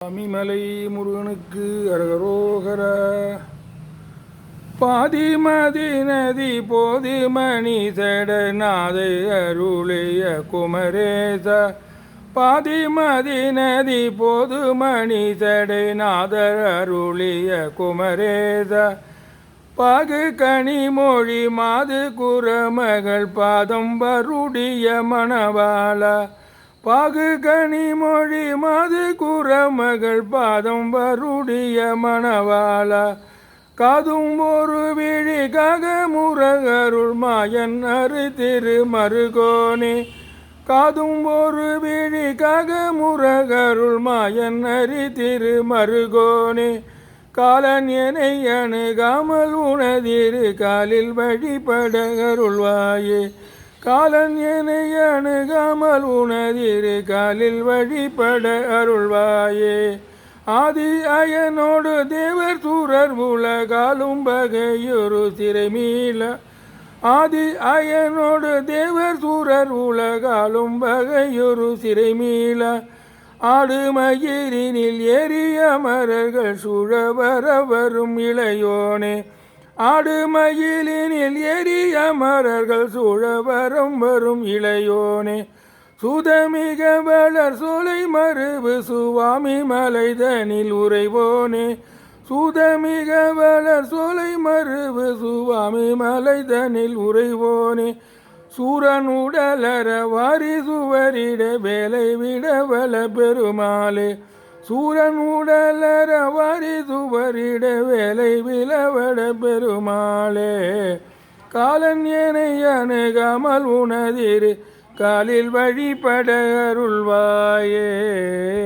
சுவாமிமலை முருகனுக்கு அரகரோகர. பாதிமதி நதி போது மணி சடநாதை அருளைய குமரேச. பாதிமதி நதி போது மணி சடைநாதர் அருளிய குமரேச. பாகு கனி மொழி மாது குரமகள் பாதம் வருடைய மணவாள. பாகு கனி மொழி மாது குரமகள் பாதம் வருடைய மணவாள. காதும் ஒரு விழி காக முருகருள் மாயன் அரு திரு மருகோனே. காதும் ஒரு விழி காக முருகருள் மாயன் அரு திரு மருகோனே. காலன் எனை அணுகாமல் உனதிரு காலில் வழிபட அருள்வாயே. காலன் எனை அணுகாமல் உனதிரு காலில் வழிபட அருள்வாயே. ஆதி அயனோடு தேவர் சூரர் உலகாலும் பகையொரு சிறைமீள. ஆதி அயனோடு தேவர் சூரர் உலகாலும் பகையொரு சிறைமீள. ஆடு மயிரினில் ஏறிய அமரர்கள் சூழ வர வரும் இளையோனே. ஆடு மயிலினில் ஏறிய அமரர்கள் சூழ வரும் இளையோனே. சுதமிக வளர் சோலை மருவு சுவாமி மலைதனில் உறைவோனே. சுதமிக வளர் சோலை மருவு சுவாமி மலைதனில் உறைவோனே. சூரன் உடலற வாரி சுவரிட வேலை விடவல பெருமாளே. சூரன் உடலற வாரி சுவரிட வேலை விளவட பெருமாளே. காலன் எனை அணுகாமல் உனதிரு காலில் வழிபட அருள்வாயே.